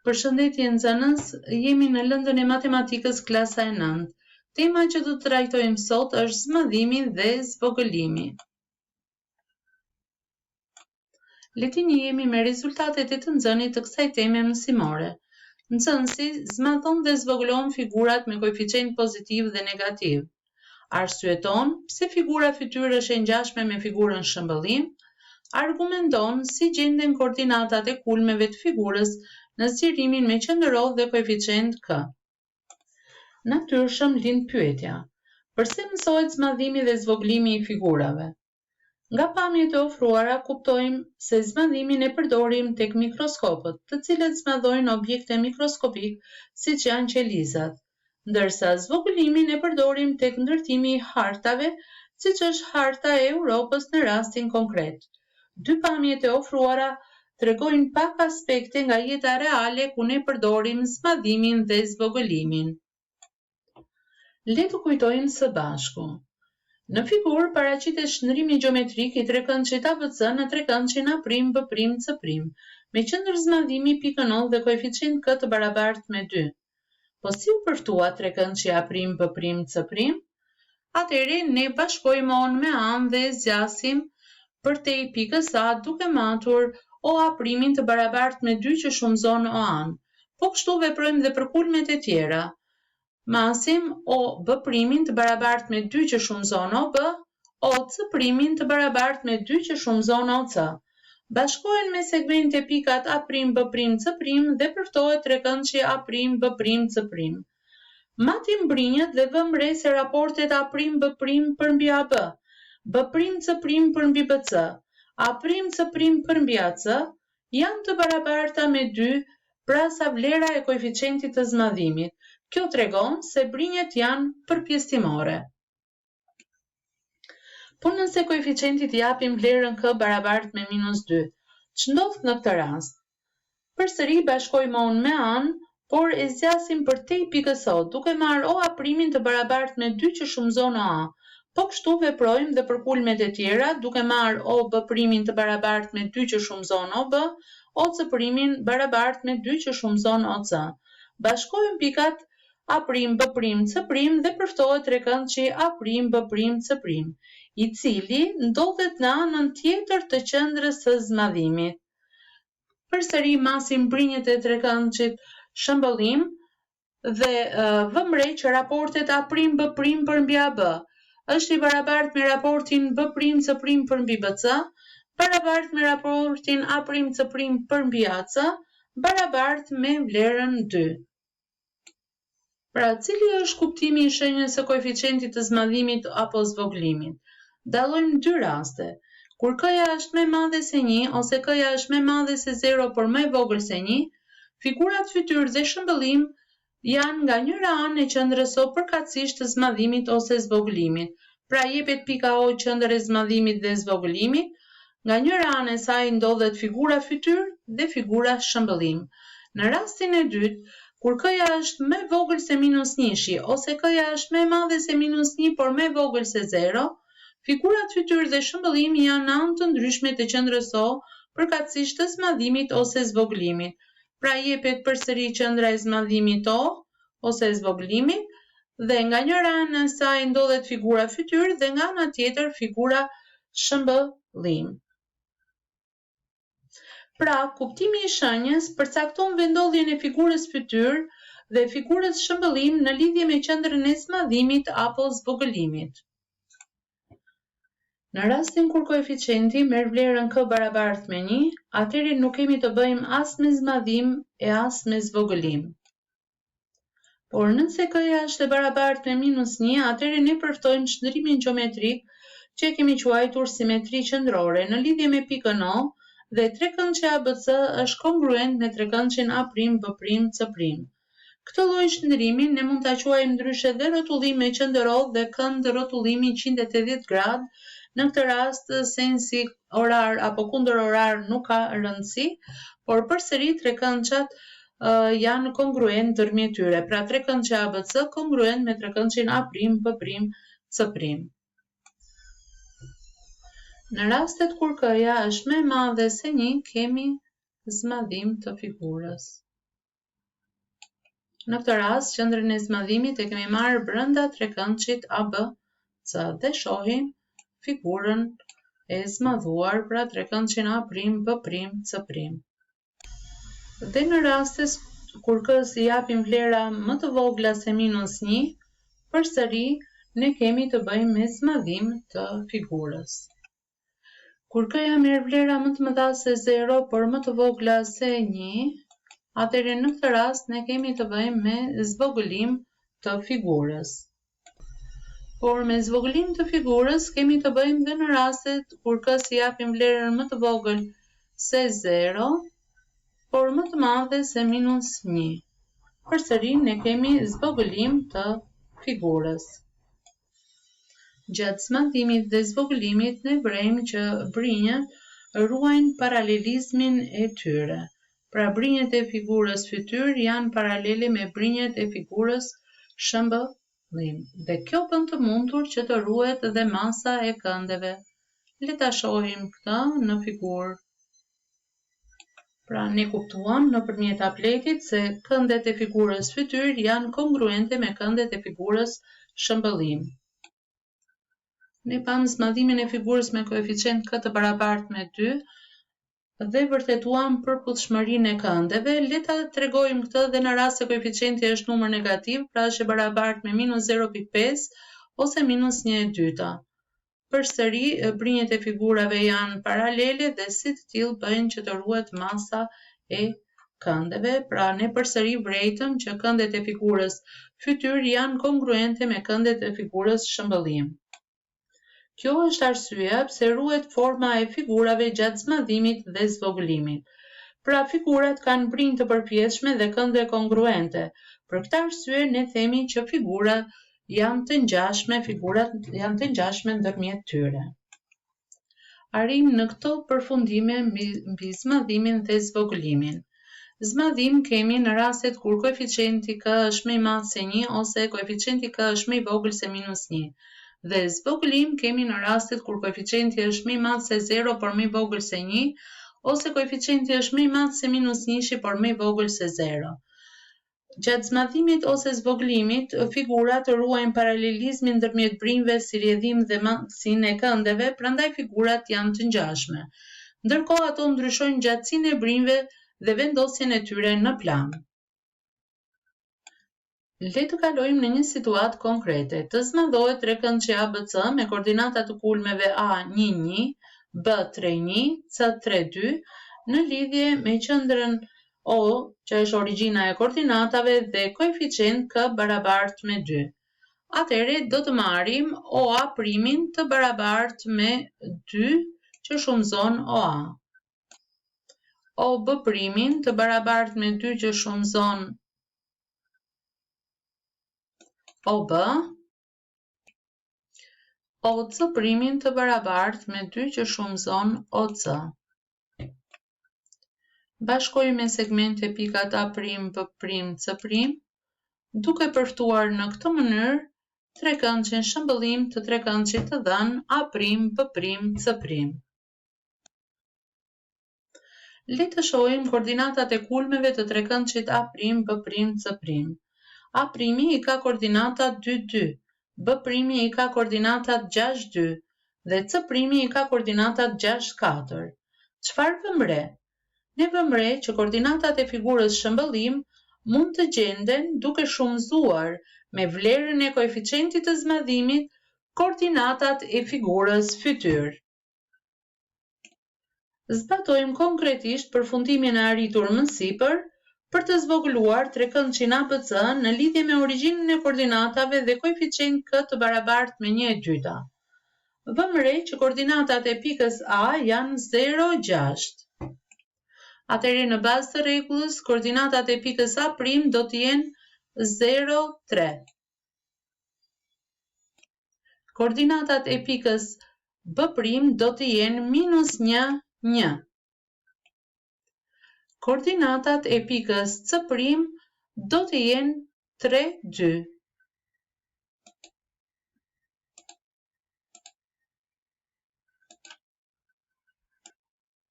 Përshëndetje nxënës, jemi në lëndën e matematikës klasa e 9. Tema që do të trajtojmë sot është zmadhimi dhe zvogëlimi. Le të njihemi me rezultatet e të nxënit të kësaj teme mësimore. Nxënësi zmadhon dhe zvogëlon figurat me koeficient pozitiv dhe negativ. Arsyeton pse figura fytyrë është e ngjashme me figurën shëmbëllim. Argumenton si gjenden koordinatat e kulmeve të figurës në zgjerimin me qendëror dhe koeficient k. Natyrshëm lind pyetja: përse mësohet zmadhimi dhe zvogëlimi i figurave? Nga pamjet e ofruara kuptojmë se zmadhimin e përdorim tek mikroskopët, të cilët zmadhojnë objekte mikroskopik siç janë qelizat, ndërsa zvogëlimin e përdorim tek ndërtimi i hartave, siç është harta e Europës në rastin konkret. Dy pamjet e ofruara tregojnë pak aspekte nga jeta reale ku ne përdorim zmadhimin dhe zvogëlimin. Le të kujtojmë së bashku. Në figurë paraqitet shndrrimi gjeometrik i trekëndshit ABC në trekëndshin A'B'C', me qendër zmadhimi pikën O dhe koeficient k të barabartë me 2. Po si u përftua trekëndshi A'B'C'? Atëherë ne bashkojmë O-n me A-n dhe zgjasim përtej pikës A duke matur OA' të barabartë me 2 që shumëzon OA-n. Po kështu veprojmë dhe për kulmet e tjera. Masim OB' të barabartë me 2 që shumëzon OB, OC' të barabartë me 2 që shumëzon OC. Bashkohen me segmente pikat A'B'C' dhe përftohet trekëndshi A'B'C'. Matim brinjët dhe vëmë re se raportet A'B' përmbi AB, B'C' përmbi BC, A'C' përmbi AC janë të barabarta me 2, pra sa vlera e koeficientit të zmadhimit. Kjo tregon se brinjët janë përpjesëtimore. Po nëse koeficientit japim vlerën k barabartë me -2, ç'ndodh në këtë rast? Përsëri bashkojmë O-n me A-n, por e zgjasim përtej pikës O, duke marrë OA' të barabartë me 2 që shumëzon OA. Po kështu veprojmë dhe për kulmet e tjera, duke marrë OB' të barabartë me 2 që shumëzon OB, OC' barabartë me 2 që shumëzon OC. Bashkojmë pikat A'B'C' dhe përftohet trekëndshi A'B'C', i cili ndodhet në anën tjetër të qendrës së zmadhimit. Përsëri masim brinjët e trekëndshit shëmbëllim dhe vëmë re që raportet A'B' përmbi AB është i barabartë me raportin B'C' përmbi BC, barabartë me raportin A'C' përmbi AC, barabartë me vlerën 2. Pra, cili është kuptimi i shenjës së koeficientit të zmadhimit apo zvogëlimit? Dallojmë dy raste. Kur k-ja është më e madhe se 1 ose k-ja është më e madhe se 0 por më e vogël se 1, figurat fytyrë dhe shëmbëllim janë nga njëra anë e qendrës O përkatësisht të zmadhimit ose zvogëlimit. Pra jepet pika O qendër e zmadhimit dhe zvogëlimit, nga njëra anë e saj ndodhet figura fytyrë dhe figura shëmbëllim. Në rastin e dytë, kur k-ja është më e vogël se -1 ose k-ja është më e madhe se -1 por më e vogël se 0, figurat fytyrë dhe shëmbëllim janë në anë të ndryshme të qendrës O përkatësisht të zmadhimit ose zvogëlimit. Pra jepet përsëri qendra e zmadhimit O ose zvogëlimit dhe nga njëra anë e saj ndodhet figura fytyrë dhe nga ana tjetër figura shëmbëllim. Pra, kuptimi i shenjës përcakton vendodhjen e figurës fytyrë dhe figurës shëmbëllim në lidhje me qendrën e zmadhimit apo zvogëlimit. Në rastin kur koeficienti merr vlerën k barabartë me 1, atëherë nuk kemi të bëjmë as me zmadhim e as me zvogëlim. Por nëse k-ja është e barabartë me -1, atëherë ne përftojmë shndrimin gjeometrik që e kemi quajtur simetri qendrore në lidhje me pikën O dhe trekëndshi ABC është kongruent me trekëndshin A'B''C'. Këtë lloj shndrimi ne mund ta quajmë ndryshe dhe rrotullim me qendër O dhe kënd rrotullimi 180 gradë. Në këtë rast, sensi orar apo kundër orar nuk ka rëndësi, por përsëri trekëndshat janë kongruent ndërmjet tyre. Pra trekëndshi ABC kongruent me trekëndshin A'B''C'. Në rastet kur k-ja është më e madhe se 1, kemi zmadhim të figurës. Në këtë rast, qendrën e zmadhimit e kemi marrë brenda trekëndshit ABC dhe shohim figurën e zmadhuar, pra trekëndshin A', B', C'. Dhe në rastes kur kës i japim vlera më të vogla se -1, përsëri ne kemi të bëjmë me zmadhim të figurës. Kur k-ja merr vlera më të mëdha se 0, por më të vogla se 1, atëherë në këtë rast ne kemi të bëjmë me zvogëlim të figurës. Por me zvogëlim të figurës kemi të bëjmë dhe në rastet kur kës i japim vlerën më të vogël se 0, por më të madhe se -1. Përsëri ne kemi zvogëlim të figurës. Gjatë zmadhimit dhe zvogëlimit ne vrejmë që brinjët ruajnë paralelizmin e tyre. Pra brinjët e figurës fytyrë janë paralele me brinjët e figurës shëmbëllim. Dhe kjo bën të mundur që të ruhet dhe masa e këndeve. Le ta shohim këtë në figurë. Pra ne kuptuam nëpërmjet tabletit se këndet e figurës fytyrë janë kongruente me këndet e figurës shëmbëllim. Ne pam zmadhimin e figurës me koeficient k të barabartë me 2 dhe vërtetuam përputhshmërinë e këndeve. Le ta tregojmë këtë dhe në rast se koeficienti është numër negativ, pra është e barabartë me -0.5 ose -1/2. Përsëri brinjët e figurave janë paralele dhe si të tillë bëjnë që të ruhet masa e këndeve. Pra ne përsëri vërejtëm që këndet e figurës fytyrë janë kongruente me këndet e figurës shëmbëllim. Kjo është arsyeja pse ruhet forma e figurave gjatë zmadhimit dhe zvogëlimit. Pra figurat kanë brinjë të përpjeshme dhe kënde kongruente. Për këtë arsye ne themi që figurat janë të ngjashme ndërmjet tyre. Arrim në këto përfundime mbi zmadhimin dhe zvogëlimin. Zmadhim kemi në rastet kur koeficienti k është më i madh se 1 ose koeficienti k është më i vogël se -1. Dhe zvogëlim kemi në rastet kur koeficienti është më i madh se 0 por më i vogël se 1, ose koeficienti është më i madh se -1 por më i vogël se 0. Gjatë zmadhimit ose zvogëlimit, figurat ruajnë paralelizmin ndërmjet brinjve si rrjedhim dhe masin e këndeve, prandaj figurat janë të ngjashme. Ndërkohë ato ndryshojnë gjatësinë e brinjve dhe vendosjen e tyre në plan. Le të kalojmë në një situatë konkrete. Të zmadhohet trekëndshi ABC me koordinata të kulmeve A11, B31, C32 në lidhje me qendrën O, që është origjina e koordinatave, dhe koeficient k barabartë me 2. Atëherë do të marrim OA primin të barabartë me 2 që shumëzon OA. OB primin të barabartë me 2 që shumëzon OB, OC primin të barabartë me 2 që shumëzon OC. Bashkojmë segmente pikat A', B', C', duke përftuar në këtë mënyrë trekëndshin shëmbëllim të trekëndshit të dhënë A', B', C'. Le të shohim koordinatat e kulmeve të trekëndshit A', B', C'. A' i ka koordinatat 2, 2, B' i ka koordinatat 6, 2 dhe C' i ka koordinatat 6, 4. Çfarë vëmë re? Ne vëmë re që koordinatat e figurës shëmbëllim mund të gjenden duke shumëzuar me vlerën e koeficientit të zmadhimit koordinatat e figurës fytyrë. Zbatojmë konkretisht përfundimin e arritur më sipër për të zvogëluar trekëndshin ABC në lidhje me origjinën e koordinatave dhe koeficient k të barabartë me 1/2. Vëmë re që koordinatat e pikës A janë 0, 6. Atëherë në bazë të rregullës, koordinatat e pikës A' do të jenë 0, 3. Koordinatat e pikës B' do të jenë -1, 1. Koordinatat e pikës C' do të jenë 3, 2.